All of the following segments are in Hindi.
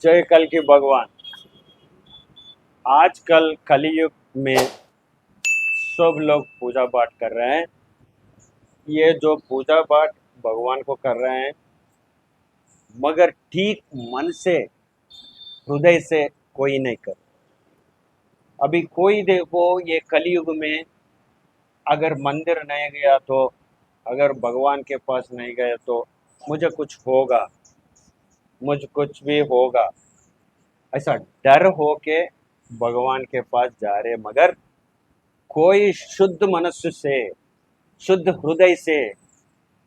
जय कल की भगवान। आजकल कलयुग में सब लोग पूजा पाठ कर रहे हैं। ये जो पूजा पाठ भगवान को कर रहे हैं, मगर ठीक मन से, हृदय से कोई नहीं कर। अभी कोई देखो, ये कलयुग में अगर मंदिर नहीं गया तो, अगर भगवान के पास नहीं गया तो मुझे कुछ होगा, मुझे कुछ भी होगा, ऐसा डर हो के भगवान के पास जा रहे। मगर कोई शुद्ध मनुष्य से, शुद्ध हृदय से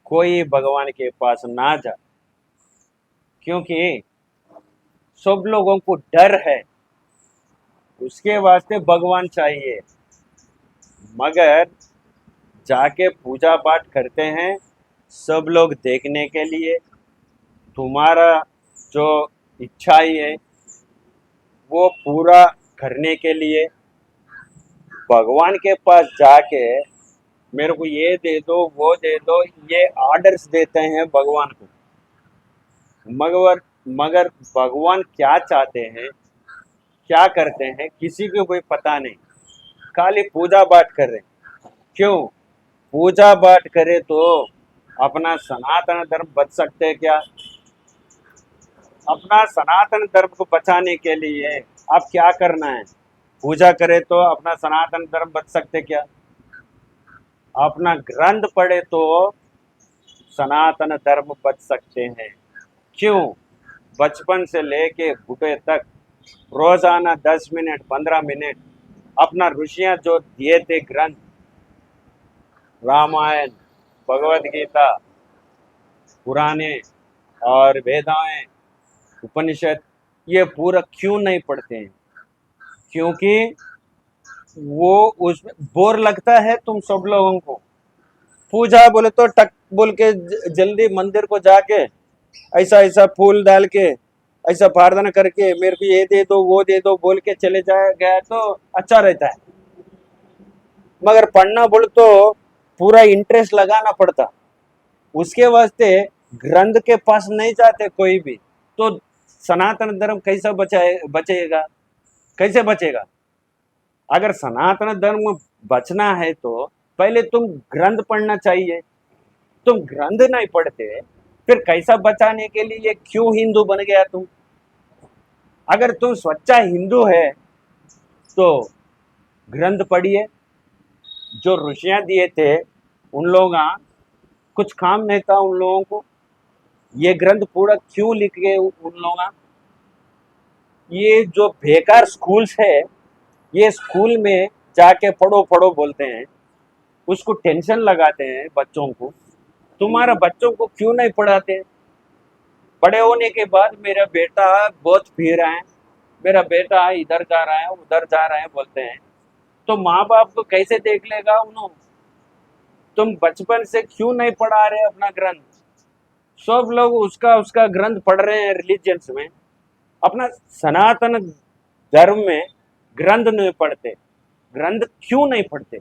कोई भगवान के पास ना जा, क्योंकि सब लोगों को डर है। उसके वास्ते भगवान चाहिए, मगर जाके पूजा पाठ करते हैं सब लोग देखने के लिए। तुम्हारा जो इच्छाएं है वो पूरा करने के लिए भगवान के पास जाके मेरे को ये दे दो, वो दे दो, ये ऑर्डर्स देते हैं भगवान को। मगर मगर भगवान क्या चाहते हैं, क्या करते हैं, किसी को कोई पता नहीं। खाली पूजा पाठ कर रहे हैं। क्यों पूजा पाठ करे तो अपना सनातन धर्म बच सकते हैं क्या? अपना सनातन धर्म को बचाने के लिए आप क्या करना है? पूजा करे तो अपना सनातन धर्म बच सकते क्या? अपना ग्रंथ पढ़े तो सनातन धर्म बच सकते हैं। क्यों? बचपन से लेके बूढ़े तक रोजाना 10 मिनट 15 मिनट अपना ऋषियां जो दिए थे ग्रंथ, रामायण, भगवत गीता, पुराने और वेदाएं, उपनिषद, ये पूरा क्यों नहीं पढ़ते हैं? क्योंकि वो उसमें बोर लगता है तुम सब लोगों को। पूजा बोले तो टक बोल के जल्दी मंदिर को जाके ऐसा ऐसा फूल डाल के, ऐसा प्रार्थना करके मेरे को ये दे दो, वो दे दो बोल के चले जाए गया तो अच्छा रहता है। मगर पढ़ना बोल तो पूरा इंटरेस्ट लगाना पड़ता। उसके वास्ते ग्रंथ के पास नहीं जाते कोई भी, तो सनातन धर्म कैसा बचेगा? कैसे बचेगा? अगर सनातन धर्म बचना है तो पहले तुम ग्रंथ पढ़ना चाहिए। तुम ग्रंथ नहीं पढ़ते फिर कैसा बचाने के लिए क्यों हिंदू बन गया तुम? अगर तुम सच्चा हिंदू है तो ग्रंथ पढ़िए। जो ऋषियां दिए थे उन लोग, कुछ काम नहीं था उन लोगों को, ये ग्रंथ पूरा क्यों लिख गए उन लोग? ये जो बेकार स्कूल्स है, ये स्कूल में जाके पढ़ो पढ़ो बोलते हैं, उसको टेंशन लगाते हैं बच्चों को। तुम्हारा बच्चों को क्यों नहीं पढ़ाते? बड़े होने के बाद मेरा बेटा बहुत पी रहा है, मेरा बेटा इधर जा रहा है, उधर जा रहा है बोलते हैं, तो माँ बाप को कैसे देख लेगा उन्होंने? तुम बचपन से क्यों नहीं पढ़ा रहे अपना ग्रंथ? सब लोग उसका उसका ग्रंथ पढ़ रहे हैं रिलीजियंस में, अपना सनातन धर्म में ग्रंथ नहीं पढ़ते। ग्रंथ क्यों नहीं पढ़ते?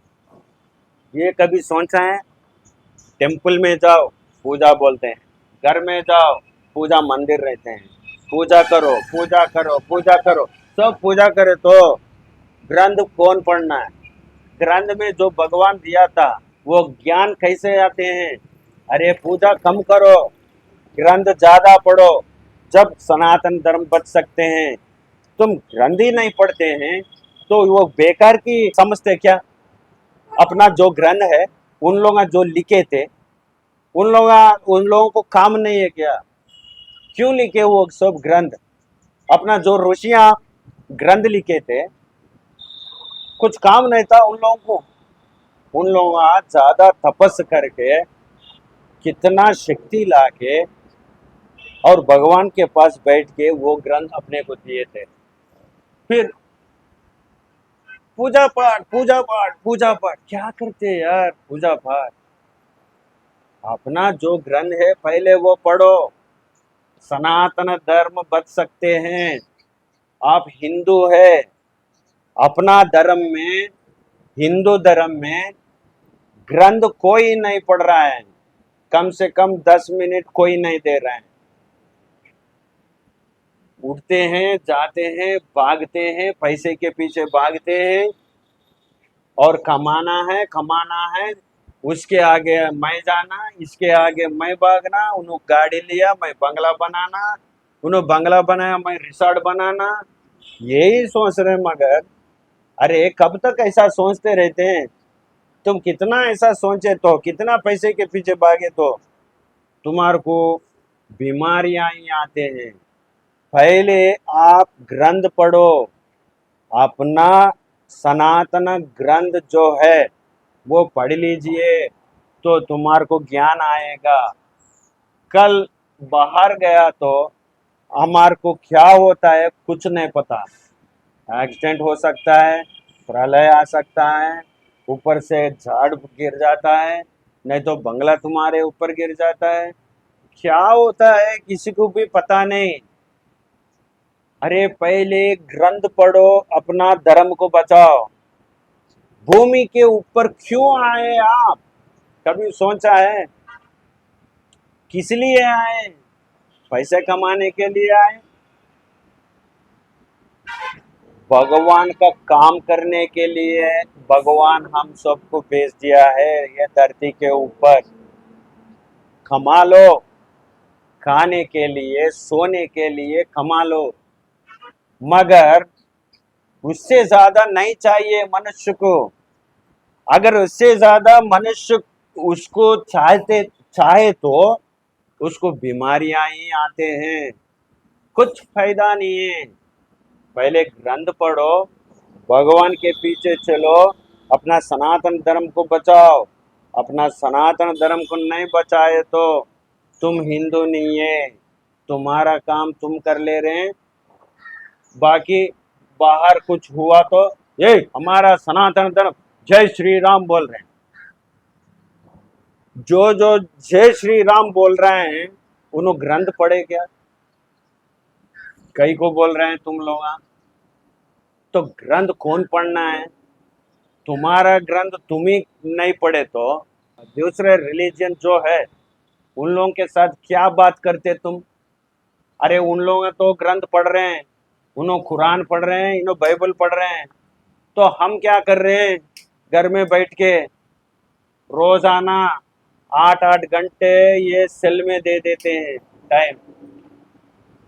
ये कभी सोचा है? टेम्पल में जाओ पूजा बोलते हैं, घर में जाओ पूजा मंदिर रहते हैं, पूजा करो पूजा करो पूजा करो, सब पूजा करे तो ग्रंथ कौन पढ़ना है? ग्रंथ में जो भगवान दिया था वो ज्ञान कैसे आते हैं? अरे पूजा कम करो, ग्रंथ ज्यादा पढ़ो, जब सनातन धर्म बच सकते हैं। तुम ग्रंथ ही नहीं पढ़ते हैं तो वो बेकार की समझते क्या? अपना जो ग्रंथ है, उन लोग जो लिखे थे, उन लोगों को काम नहीं है क्या? क्यों लिखे वो सब ग्रंथ? अपना जो ऋषियां ग्रंथ लिखे थे, कुछ काम नहीं था उन लोगों को? उन लोग ज्यादा तपस करके, कितना शक्ति लाके और भगवान के पास बैठ के वो ग्रंथ अपने को दिए थे। फिर पूजा पाठ पूजा पाठ पूजा पाठ क्या करते हैं यार? पूजा पाठ अपना जो ग्रंथ है पहले वो पढ़ो, सनातन धर्म बच सकते हैं। आप हिंदू है, अपना धर्म में, हिंदू धर्म में ग्रंथ कोई नहीं पढ़ रहा है, कम से कम 10 मिनट कोई नहीं दे रहा है। उठते हैं, जाते हैं, भागते हैं, पैसे के पीछे भागते हैं, और कमाना है, उसके आगे मैं जाना, इसके आगे मैं भागना, उन्होंने गाड़ी लिया मैं बंगला बनाना, उन्होंने बंगला बनाया मैं रिसोर्ट बनाना, यही सोच रहे हैं। मगर अरे कब तक ऐसा सोचते रहते हैं? तुम कितना ऐसा सोचे तो, कितना पैसे के पीछे भागे तो तुम्हारे को बीमारियां ही आते हैं। पहले आप ग्रंथ पढ़ो, अपना सनातन ग्रंथ जो है वो पढ़ लीजिए, तो तुम्हारे को ज्ञान आएगा। कल बाहर गया तो हमारे को क्या होता है कुछ नहीं पता, एक्सीडेंट हो सकता है, प्रलय आ सकता है, ऊपर से झाड़ गिर जाता है, नहीं तो बंगला तुम्हारे ऊपर गिर जाता है, क्या होता है किसी को भी पता नहीं। अरे पहले ग्रंथ पढ़ो, अपना धर्म को बचाओ। भूमि के ऊपर क्यों आए आप, कभी सोचा है? किस लिए आए? पैसे कमाने के लिए आए? भगवान का काम करने के लिए भगवान हम सबको भेज दिया है ये धरती के ऊपर। कमा लो, खाने के लिए, सोने के लिए कमा लो, मगर उससे ज्यादा नहीं चाहिए मनुष्य को। अगर उससे ज्यादा मनुष्य उसको चाहे तो उसको बीमारियां ही आते हैं, कुछ फायदा नहीं है। पहले ग्रंथ पढ़ो, भगवान के पीछे चलो, अपना सनातन धर्म को बचाओ। अपना सनातन धर्म को नहीं बचाए तो तुम हिंदू नहीं है, तुम्हारा काम तुम कर ले रहे हैं। बाकी बाहर कुछ हुआ तो ये हमारा सनातन धर्म जय श्री राम बोल रहे हैं। जो जो जय श्री राम बोल रहे हैं उन्होंने ग्रंथ पढ़े क्या? कई को बोल रहे हैं तुम लोग। तो ग्रंथ कौन पढ़ना है? तुम्हारा ग्रंथ तुम ही नहीं पढ़े तो दूसरे रिलीजन जो है उन लोगों के साथ क्या बात करते तुम? अरे उन लोग तो ग्रंथ पढ़ रहे हैं, उन्होंने कुरान पढ़ रहे हैं, इन्हों बाइबल पढ़ रहे हैं, तो हम क्या कर रहे हैं? घर में बैठ के रोजाना 8-8 घंटे ये सेल में दे देते हैं टाइम।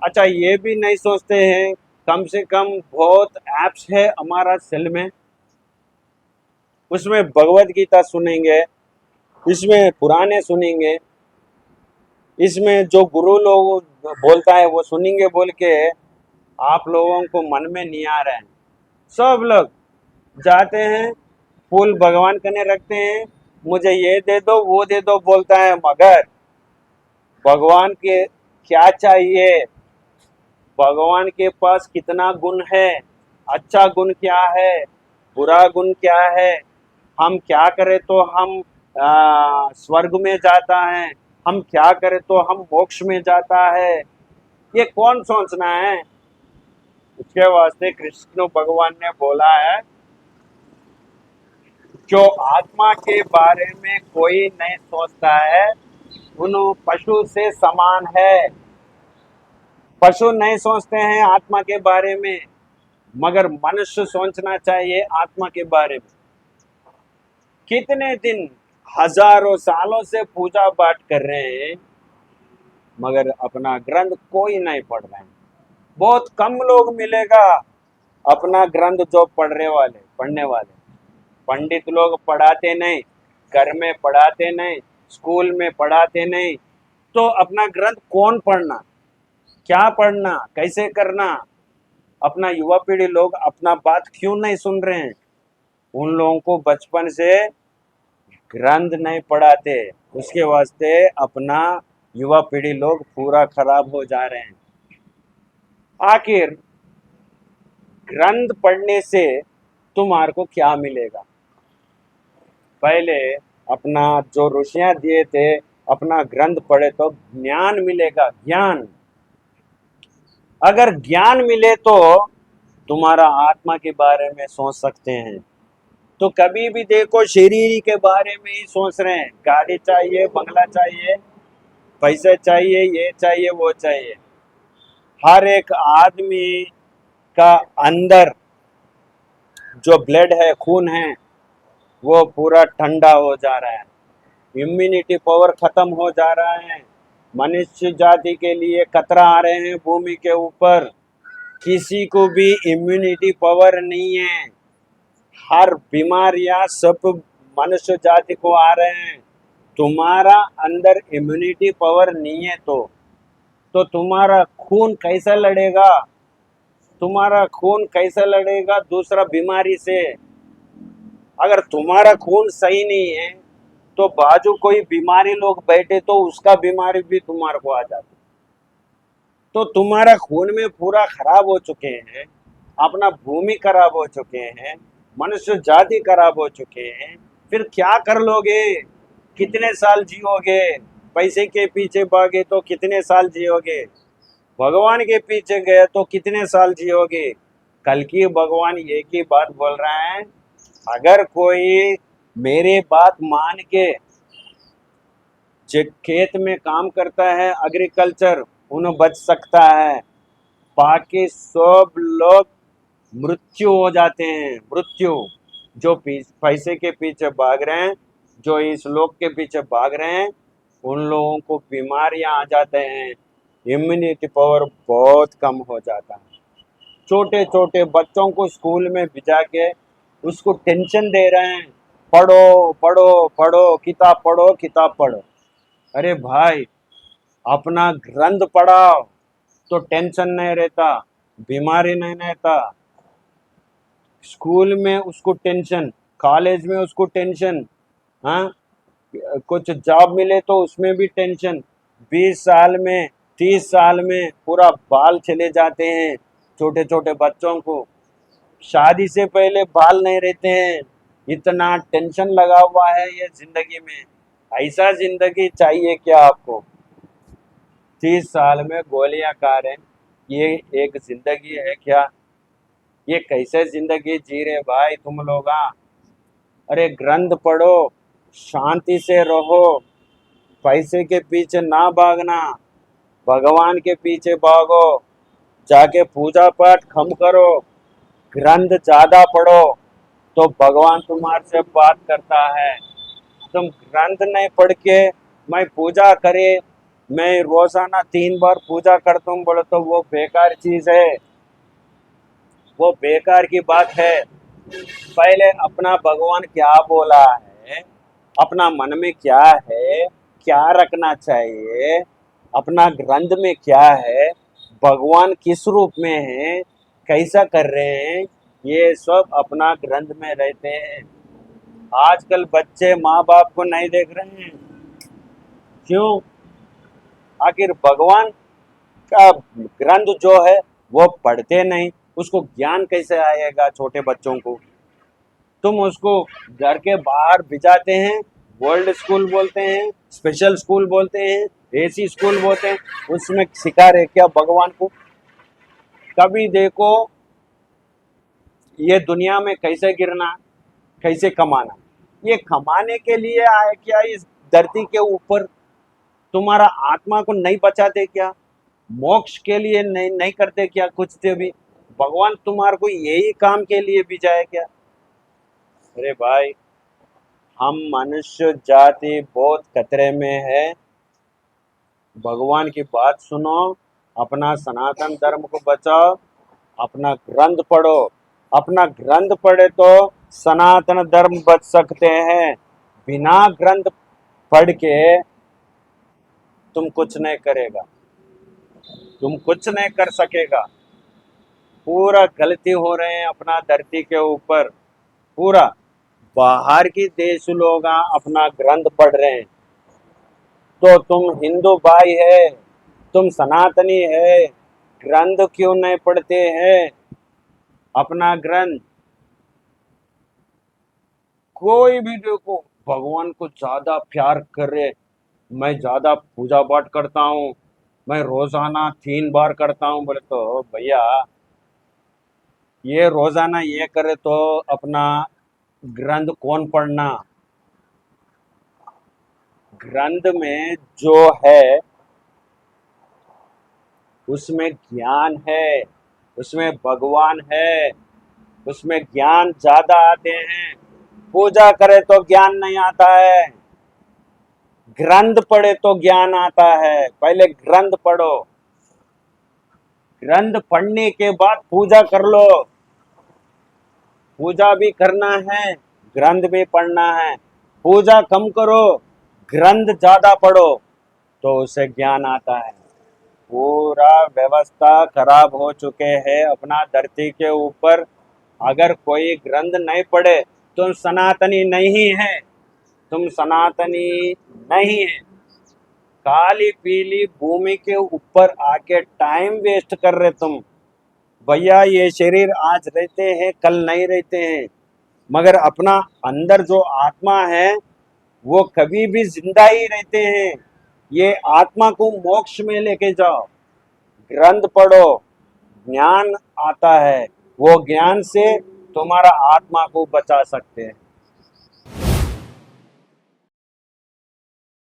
अच्छा ये भी नहीं सोचते हैं कम से कम बहुत ऐप्स है हमारा सेल में, उसमें भगवत गीता सुनेंगे, इसमें पुराने सुनेंगे, इसमें जो गुरु लोग बोलता है वो सुनेंगे बोल के आप लोगों को मन में नहीं आ रहा है। सब लोग जाते हैं, फूल भगवान कने रखते हैं, मुझे ये दे दो वो दे दो बोलता है, मगर भगवान के क्या चाहिए? भगवान के पास कितना गुण है, अच्छा गुण क्या है, बुरा गुण क्या है, हम क्या करें तो हम स्वर्ग में जाता है, हम क्या करें तो हम मोक्ष में जाता है, ये कौन सोचना है? उसके वास्ते कृष्ण भगवान ने बोला है, जो आत्मा के बारे में कोई नहीं सोचता है उन पशु से समान है। पशु नहीं सोचते हैं आत्मा के बारे में, मगर मनुष्य सोचना चाहिए आत्मा के बारे में। कितने दिन हजारों सालों से पूजा पाठ कर रहे हैं, मगर अपना ग्रंथ कोई नहीं पढ़ रहे हैं। बहुत कम लोग मिलेगा अपना ग्रंथ जो पढ़ने वाले। पंडित लोग पढ़ाते नहीं, घर में पढ़ाते नहीं, स्कूल में पढ़ाते नहीं, तो अपना ग्रंथ कौन पढ़ना, क्या पढ़ना, कैसे करना? अपना युवा पीढ़ी लोग अपना बात क्यों नहीं सुन रहे हैं? उन लोगों को बचपन से ग्रंथ नहीं पढ़ाते, उसके वास्ते अपना युवा पीढ़ी लोग पूरा खराब हो जा रहे हैं। आखिर ग्रंथ पढ़ने से तुम्हारे को क्या मिलेगा? पहले अपना जो ऋषियां दिए थे, अपना ग्रंथ पढ़े तो ज्ञान मिलेगा, ज्ञान। अगर ज्ञान मिले तो तुम्हारा आत्मा के बारे में सोच सकते हैं। तो कभी भी देखो शरीर के बारे में ही सोच रहे हैं, गाड़ी चाहिए, बंगला चाहिए, पैसे चाहिए, ये चाहिए वो चाहिए। हर एक आदमी का अंदर जो ब्लड है, खून है, वो पूरा ठंडा हो जा रहा है। इम्यूनिटी पावर खत्म हो जा रहा है। मनुष्य जाति के लिए खतरा आ रहे हैं भूमि के ऊपर। किसी को भी इम्यूनिटी पावर नहीं है। हर बीमारियां सब मनुष्य जाति को आ रहे हैं। तुम्हारा अंदर इम्यूनिटी पावर नहीं है तो तुम्हारा खून कैसा लड़ेगा? तुम्हारा खून कैसा लड़ेगा दूसरा बीमारी से? अगर तुम्हारा खून सही नहीं है तो बाजू कोई बीमारी लोग बैठे तो उसका बीमारी भी तुम्हारे को आ जाती। तो तुम्हारा खून में पूरा खराब हो चुके हैं, अपना भूमि खराब हो चुके हैं, मनुष्य जाति खराब हो चुके हैं। फिर क्या कर लोगे? कितने साल जियोगे? पैसे के पीछे भागे तो कितने साल जियोगे? भगवान के पीछे गए तो कितने साल जियोगे? कल की भगवान एक ही बात बोल रहा है, अगर कोई मेरी बात मान के जो खेत में काम करता है, एग्रीकल्चर, उन्हें बच सकता है। बाकी सब लोग मृत्यु हो जाते हैं। मृत्यु जो पैसे के पीछे भाग रहे हैं, जो इस लोग के पीछे भाग रहे हैं, उन लोगों को बीमारियां आ जाते हैं। इम्यूनिटी पावर बहुत कम हो जाता है। छोटे छोटे बच्चों को स्कूल में भिजा के उसको टेंशन दे रहे हैं, पढ़ो पढ़ो पढ़ो, किताब पढ़ो, किताब पढ़ो। अरे भाई, अपना ग्रंथ पढ़ाओ तो टेंशन नहीं रहता, बीमारी नहीं रहता। स्कूल में उसको टेंशन, कॉलेज में उसको टेंशन, हाँ, कुछ जॉब मिले तो उसमें भी टेंशन। 20 साल में, 30 साल में पूरा बाल चले जाते हैं छोटे छोटे बच्चों को। शादी से पहले बाल नहीं रहते हैं। इतना टेंशन लगा हुआ है ये जिंदगी में। ऐसा जिंदगी चाहिए क्या आपको? 30 साल में गोलियां खा रहे हैं, ये एक जिंदगी है क्या? ये कैसे जिंदगी जी रहे भाई तुम लोग? अरे ग्रंथ पढ़ो, शांति से रहो, पैसे के पीछे ना भागना, भगवान के पीछे भागो, जाके पूजा पाठ कम करो, ग्रंथ ज्यादा पढ़ो, तो भगवान तुम्हारे से बात करता है। तुम ग्रंथ नहीं पढ़ के मैं पूजा करे, मैं रोजाना 3 बार पूजा करता हूँ बोले तो वो बेकार चीज है, वो बेकार की बात है। पहले अपना भगवान क्या बोला है, अपना मन में क्या है, क्या रखना चाहिए, अपना ग्रंथ में क्या है, भगवान किस रूप में है, कैसा कर रहे हैं, ये सब अपना ग्रंथ में रहते हैं। आजकल बच्चे माँ बाप को नहीं देख रहे हैं। क्यों? आखिर भगवान का ग्रंथ जो है वो पढ़ते नहीं, उसको ज्ञान कैसे आएगा छोटे बच्चों को? तुम उसको घर के बाहर भिजाते हैं, वर्ल्ड स्कूल बोलते हैं, स्पेशल स्कूल बोलते हैं, एसी स्कूल बोलते हैं, उसमें सिखा रहे क्या भगवान को? कभी देखो ये दुनिया में कैसे गिरना, कैसे कमाना। ये कमाने के लिए आए क्या इस धरती के ऊपर? तुम्हारा आत्मा को नहीं बचाते क्या? मोक्ष के लिए नहीं करते क्या कुछ से भी? भगवान तुम्हारे को यही काम के लिए भी जाए क्या? अरे भाई, हम मनुष्य जाति बहुत खतरे में है। भगवान की बात सुनो, अपना सनातन धर्म को बचाओ, अपना ग्रंथ पढ़ो। अपना ग्रंथ पढ़े तो सनातन धर्म बच सकते हैं। बिना ग्रंथ पढ़ के तुम कुछ नहीं करेगा, तुम कुछ नहीं कर सकेगा। पूरा गलती हो रहे हैं अपना धरती के ऊपर। पूरा बाहर की देश लोग अपना ग्रंथ पढ़ रहे हैं, तो तुम हिंदू भाई है, तुम सनातनी है, ग्रंथ क्यों नहीं पढ़ते हैं? अपना ग्रंथ कोई भी देखो भगवान को ज्यादा प्यार करे, मैं ज्यादा पूजा पाठ करता हूँ, मैं रोजाना 3 बार करता हूँ बोले तो भैया, ये रोजाना ये करे तो अपना ग्रंथ कौन पढ़ना? ग्रंथ में जो है उसमें ज्ञान है, उसमें भगवान है, उसमें ज्ञान ज्यादा आते हैं। पूजा करे तो ज्ञान नहीं आता है, ग्रंथ पढ़े तो ज्ञान आता है। पहले ग्रंथ पढ़ो, ग्रंथ पढ़ने के बाद पूजा कर लो। पूजा भी करना है, ग्रंथ भी पढ़ना है। पूजा कम करो, ग्रंथ ज्यादा पढ़ो, तो उससे ज्ञान आता है। पूरा व्यवस्था खराब हो चुके हैं अपना धरती के ऊपर। अगर कोई ग्रंथ नहीं पढ़े तुम सनातनी नहीं है, तुम सनातनी नहीं है। काली पीली भूमि के ऊपर आके टाइम वेस्ट कर रहे तुम। भैया ये शरीर आज रहते हैं कल नहीं रहते हैं, मगर अपना अंदर जो आत्मा है वो कभी भी जिंदा ही रहते हैं। ये आत्मा को मोक्ष में लेके जाओ, ग्रंथ पढ़ो, ज्ञान आता है। वो ज्ञान से तुम्हारा आत्मा को बचा सकते हैं।